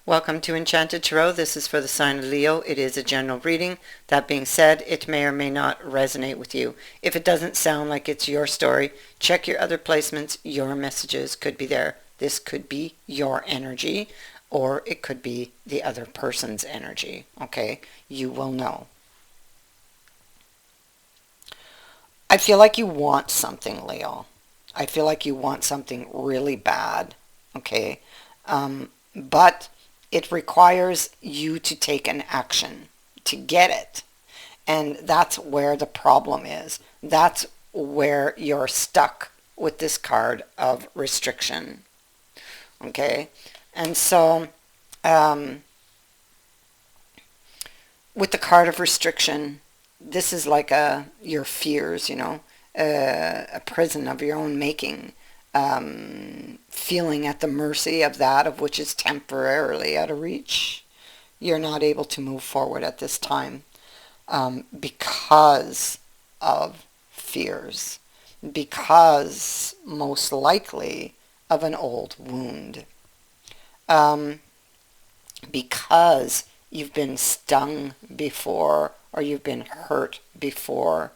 Welcome to Enchanted Tarot. This is for the sign of Leo. It is a general reading. That being said, it may or may not resonate with you. If it doesn't sound like it's your story, check your other placements. Your messages could be there. This could be your energy, or it could be the other person's energy. Okay? You will know. I feel like you want something, Leo. I feel like you want something really bad. Okay? But it requires you to take an action to get it. And that's where the problem is. That's where you're stuck with this card of restriction. Okay? And so, with the card of restriction, this is like your fears, a prison of your own making. Feeling at the mercy of that of which is temporarily out of reach. You're not able to move forward at this time because of fears, because most likely of an old wound, because you've been stung before or you've been hurt before,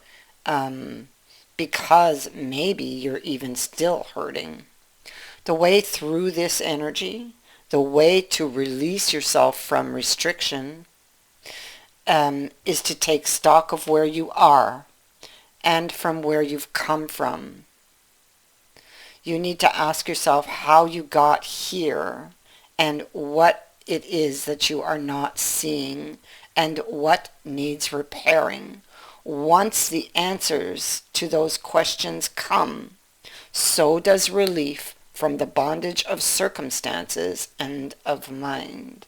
because maybe you're even still hurting. The way through this energy, the way to release yourself from restriction, is to take stock of where you are and from where you've come from. You need to ask yourself how you got here and what it is that you are not seeing and what needs repairing. Once the answers to those questions come, so does relief from the bondage of circumstances and of mind.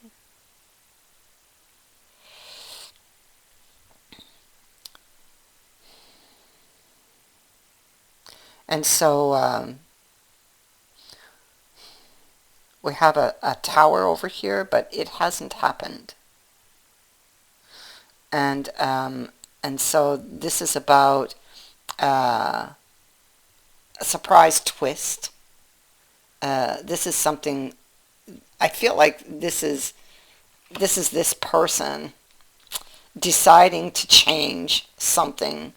And so we have a tower over here, but it hasn't happened. And so this is about a surprise twist. This is something, I feel like this is this person deciding to change something.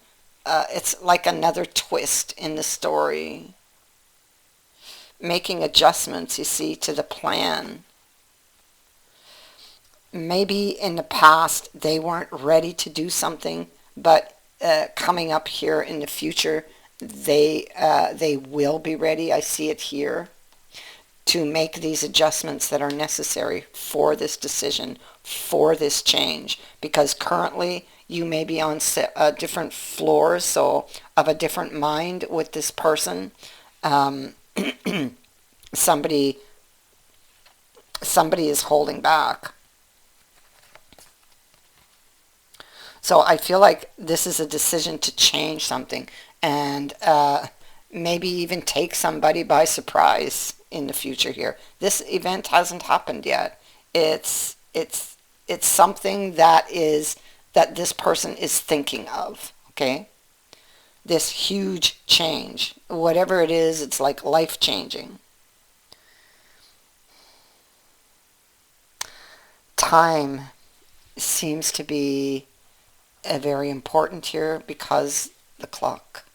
It's like another twist in the story. Making adjustments, you see, to the plan. Maybe in the past they weren't ready to do something, but coming up here in the future, they will be ready. I see it here, to make these adjustments that are necessary for this decision, for this change. Because currently you may be on different floors, so of a different mind with this person. Somebody is holding back. So I feel like this is a decision to change something and maybe even take somebody by surprise in the future here. This event hasn't happened yet. It's something that this person is thinking of, okay? This huge change. Whatever it is, it's like life-changing. Time seems to be very important here because the clock.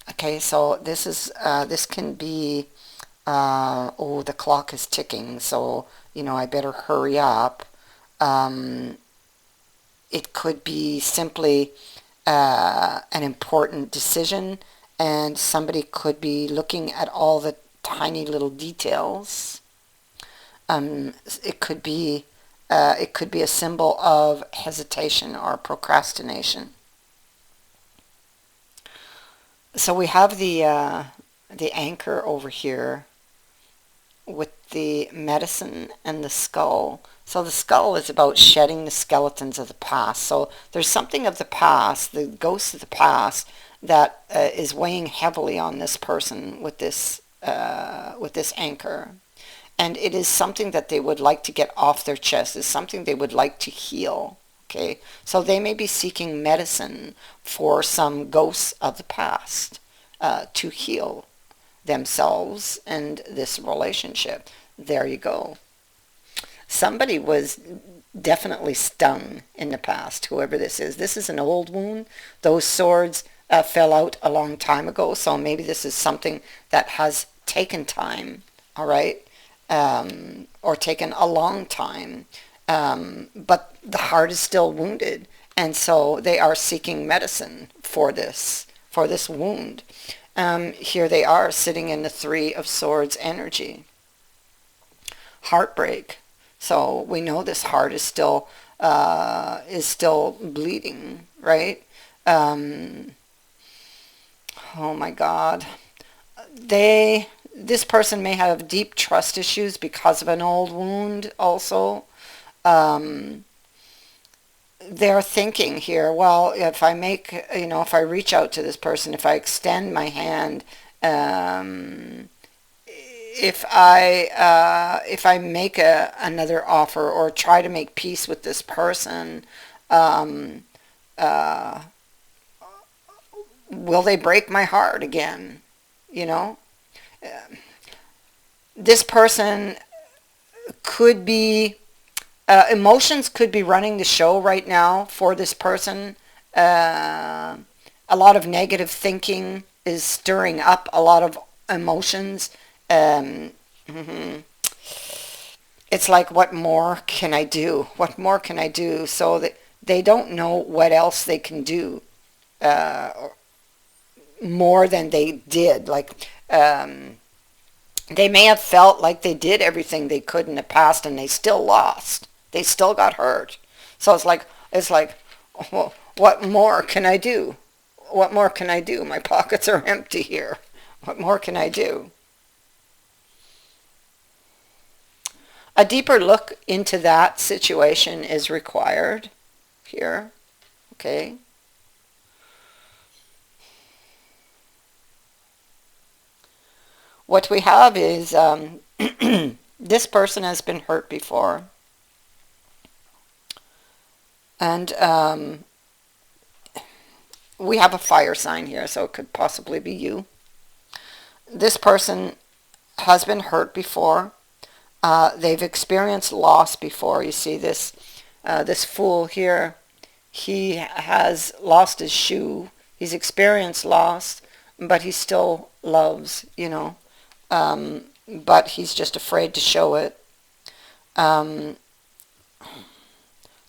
Okay, so this can be, oh, the clock is ticking, so, I better hurry up. It could be simply an important decision, and somebody could be looking at all the tiny little details. It could be a symbol of hesitation or procrastination. So we have the anchor over here with the medicine and the skull. So the skull is about shedding the skeletons of the past. So there's something of the past, the ghost of the past, that is weighing heavily on this person with this anchor. And it is something that they would like to get off their chest. It's something they would like to heal. Okay, so they may be seeking medicine for some ghosts of the past to heal themselves and this relationship. There you go. somebody was definitely stung in the past, whoever this is. This is an old wound. Those swords fell out a long time ago, so maybe this is something that has taken time, all right, or taken a long time, but the heart is still wounded, and so they are seeking medicine for this wound. Here they are sitting in the Three of Swords energy. Heartbreak. So we know this heart is still bleeding, right? Oh my God. This person may have deep trust issues because of an old wound also. Um, they're thinking here, well, if I make, if I reach out to this person, if I extend my hand, um, if I make another offer or try to make peace with this person, um, uh, will they break my heart again? You know, this person could be emotions could be running the show right now for this person. Uh, a lot of negative thinking is stirring up a lot of emotions. Um, mhm. It's like, what more can I do? What more can I do? So that they don't know what else they can do more than they did. Like, they may have felt like they did everything they could in the past and they still lost. They still got hurt. So it's like, well, what more can I do? What more can I do? My pockets are empty here. What more can I do? A deeper look into that situation is required here. Okay. What we have is this person has been hurt before. And we have a fire sign here, so it could possibly be you. This person has been hurt before. They've experienced loss before. You see this fool here. He has lost his shoe. He's experienced loss, but he still loves, but he's just afraid to show it. Um,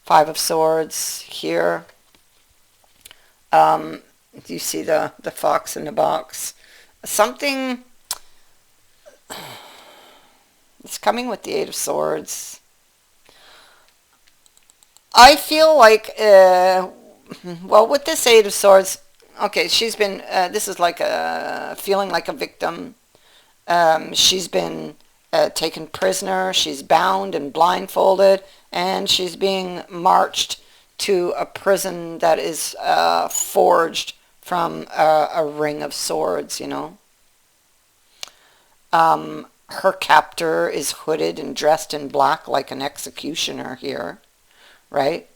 Five of Swords here. You see the fox in the box. Something is coming with the Eight of Swords. I feel like, well, with this Eight of Swords, okay, she's been, this is like feeling like a victim. She's been taken prisoner, she's bound and blindfolded, and she's being marched to a prison that is forged from a ring of swords, Her captor is hooded and dressed in black like an executioner here, right?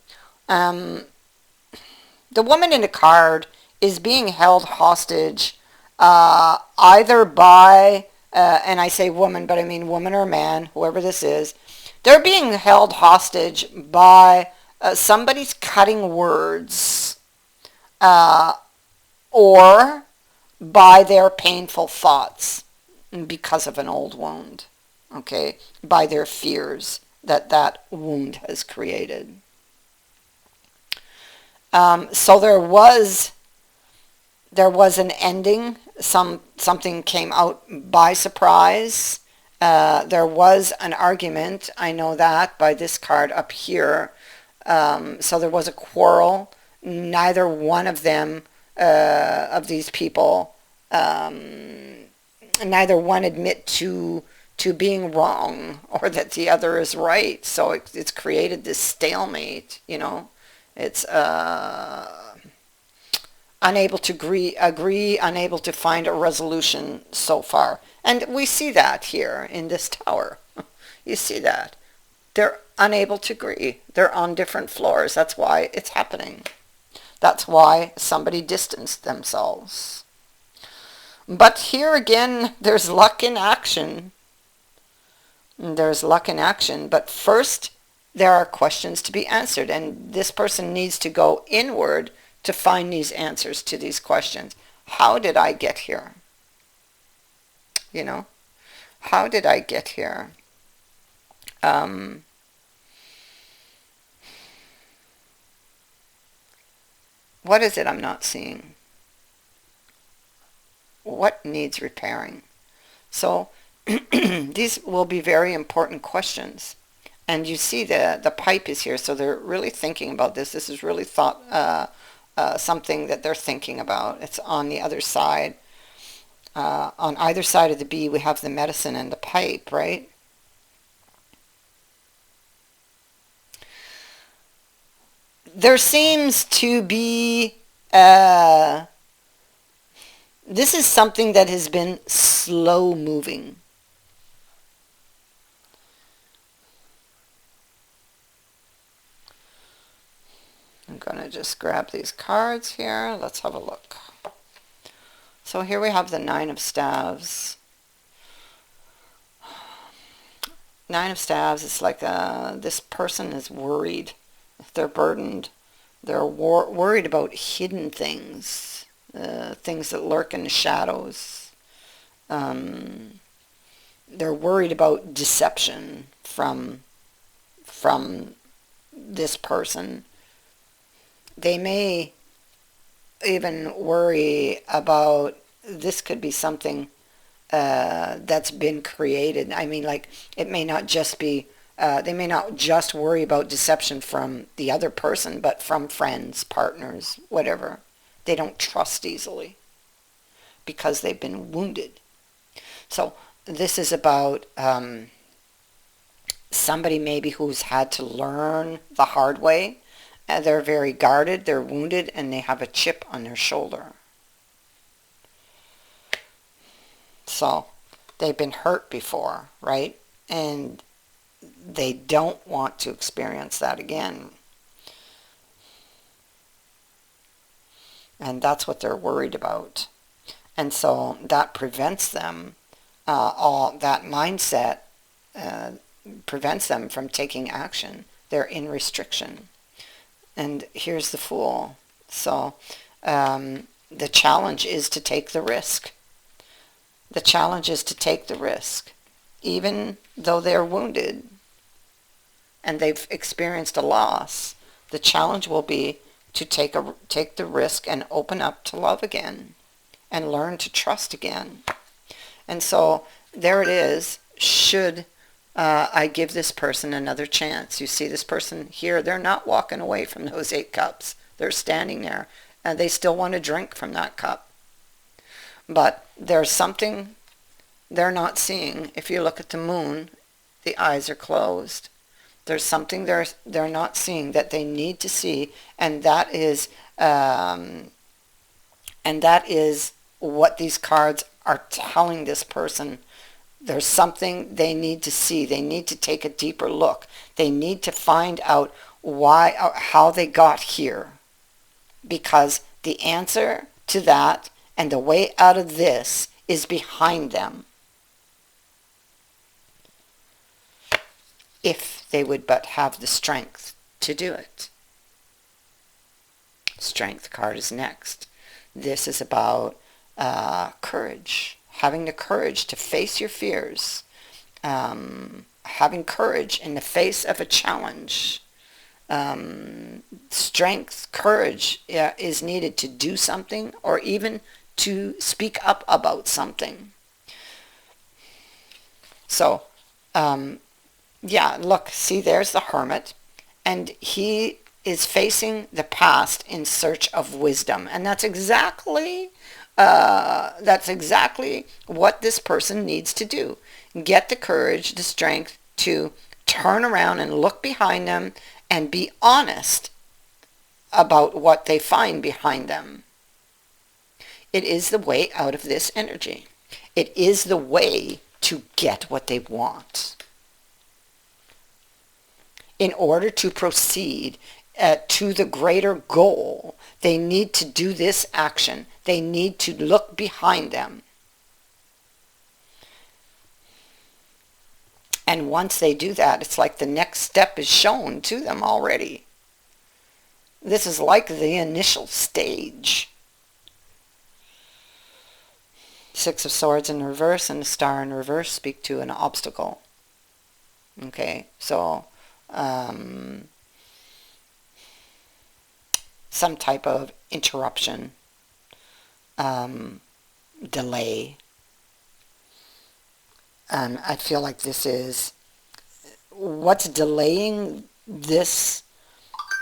The woman in the card is being held hostage either by, and I say woman, but I mean woman or man, whoever this is. They're being held hostage by somebody's cutting words or by their painful thoughts because of an old wound, okay, by their fears that wound has created. So there was an ending. Something came out by surprise. There was an argument. I know that by this card up here. So there was a quarrel. Neither one of them, of these people, neither one admit to being wrong or that the other is right. So it's created this stalemate. It's unable to agree, unable to find a resolution so far. And we see that here in this tower. You see that. They're unable to agree. They're on different floors. That's why it's happening. That's why somebody distanced themselves. But here again, there's luck in action. There's luck in action, but first there are questions to be answered, and this person needs to go inward to find these answers to these questions. How did I get here? You know, how did I get here? What is it I'm not seeing? What needs repairing? So these will be very important questions. And you see the pipe is here, so they're really thinking about this. This is really something that they're thinking about. It's on the other side. On either side of the bee, we have the medicine and the pipe, right? There seems to be, this is something that has been slow moving. I'm going to just grab these cards here. Let's have a look. So here we have the Nine of Staves. Nine of Staves is like this person is worried. They're burdened. They're worried about hidden things, things that lurk in the shadows. They're worried about deception from this person. They may even worry about, this could be something that's been created. I mean, like, it may not just be, they may not just worry about deception from the other person, but from friends, partners, whatever. They don't trust easily because they've been wounded. So this is about somebody maybe who's had to learn the hard way. They're very guarded, they're wounded, and they have a chip on their shoulder. So they've been hurt before, right? And they don't want to experience that again. And that's what they're worried about. And so that prevents them, all that mindset prevents them from taking action. They're in restriction. And here's the Fool. So the challenge is to take the risk. The challenge is to take the risk. Even though they're wounded and they've experienced a loss, the challenge will be to take the risk and open up to love again and learn to trust again. And so there it is. Should I give this person another chance? You see this person here, they're not walking away from those 8 cups. They're standing there and they still want to drink from that cup. But there's something they're not seeing. If you look at the moon, the eyes are closed. There's something they're not seeing that they need to see, and that is what these cards are telling this person. There's something they need to see. They need to take a deeper look. They need to find out how they got here, because the answer to that and the way out of this is behind them. If they would but have the strength to do it. Strength card is next. This is about courage. Having the courage to face your fears. Having courage in the face of a challenge. Strength, courage is needed to do something, or even to speak up about something. So, yeah, look, see, there's the Hermit, and he is facing the past in search of wisdom, and that's exactly what this person needs to do. Get the courage, the strength to turn around and look behind them and be honest about what they find behind them. It is the way out of this energy. It is the way to get what they want. In order to proceed to the greater goal, they need to do this action. They need to look behind them. And once they do that, it's like the next step is shown to them already. This is like the initial stage. Six of Swords in reverse and the Star in reverse speak to an obstacle. Okay, so some type of interruption, delay. I feel like this is what's delaying this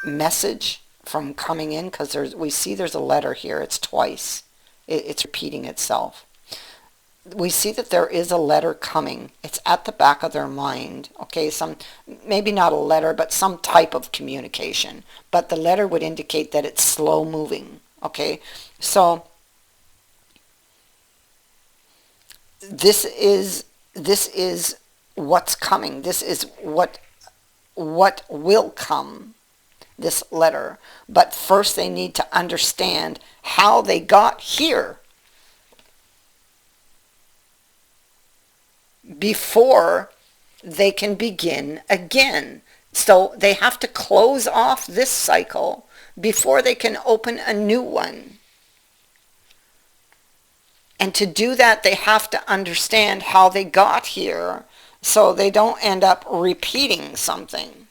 message from coming in, because we see there's a letter here. It's twice. It's repeating itself. We see that there is a letter coming. It's at the back of their mind. Okay, maybe not a letter, but some type of communication. But the letter would indicate that it's slow moving. Okay, so this is what's coming. This is what will come, this letter. But first they need to understand how they got here before they can begin again. So they have to close off this cycle before they can open a new one. And to do that, they have to understand how they got here so they don't end up repeating something.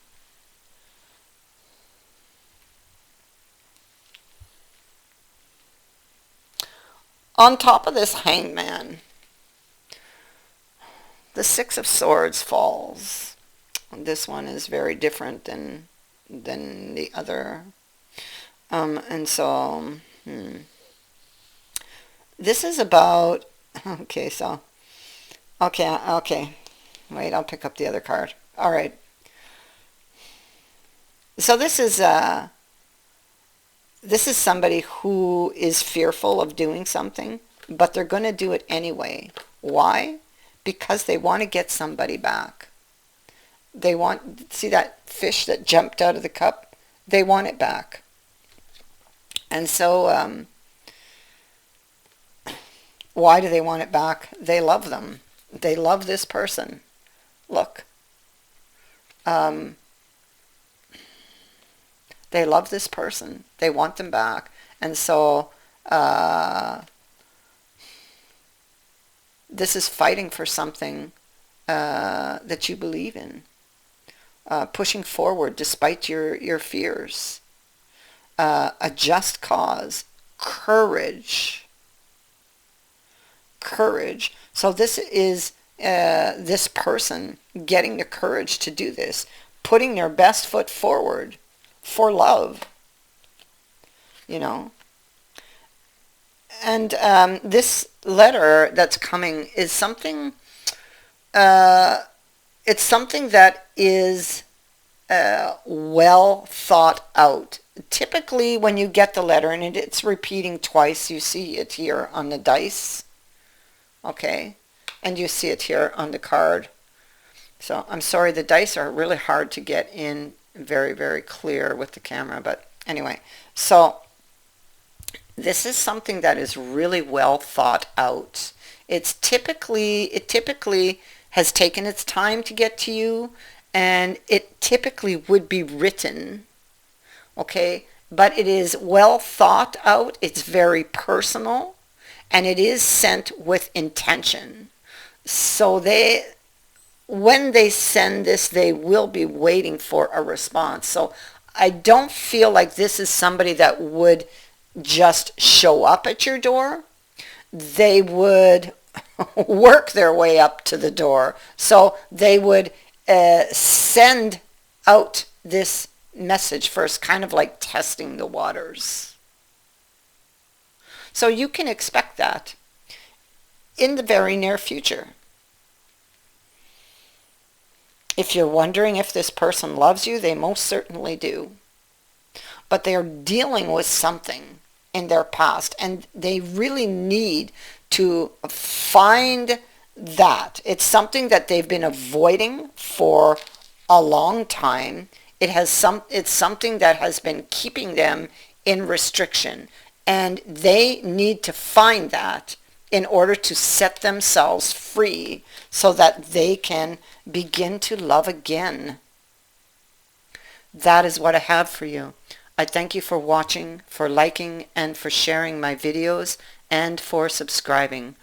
On top of this Hangman, the Six of Swords falls. This one is very different than the other. And so, this is about, okay, wait, I'll pick up the other card. All right. So this is somebody who is fearful of doing something, but they're going to do it anyway. Why? Because they want to get somebody back. They want, see that fish that jumped out of the cup? They want it back. And so, why do they want it back? They love them. They love this person. Look. They love this person. They want them back. And so, this is fighting for something that you believe in. Pushing forward despite your fears. A just cause. Courage. Courage. So this is this person getting the courage to do this. Putting their best foot forward for love. You know. And this letter that's coming is something, it's something that is well thought out. Typically when you get the letter, and it's repeating twice, you see it here on the dice, okay, and you see it here on the card. So I'm sorry, the dice are really hard to get in very, very clear with the camera, but anyway, so this is something that is really well thought out. It typically has taken its time to get to you, and it typically would be written, okay? But it is well thought out, it's very personal, and it is sent with intention. So when they send this, they will be waiting for a response. So I don't feel like this is somebody that would just show up at your door. They would work their way up to the door. So they would send out this message first, kind of like testing the waters. So you can expect that in the very near future. If you're wondering if this person loves you, they most certainly do. But they are dealing with something in their past, and they really need to find that. It's something that they've been avoiding for a long time. It's something that has been keeping them in restriction, and they need to find that in order to set themselves free so that they can begin to love again. That is what I have for you. I thank you for watching, for liking, and for sharing my videos, and for subscribing.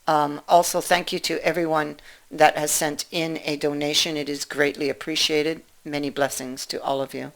Also, thank you to everyone that has sent in a donation. It is greatly appreciated. Many blessings to all of you.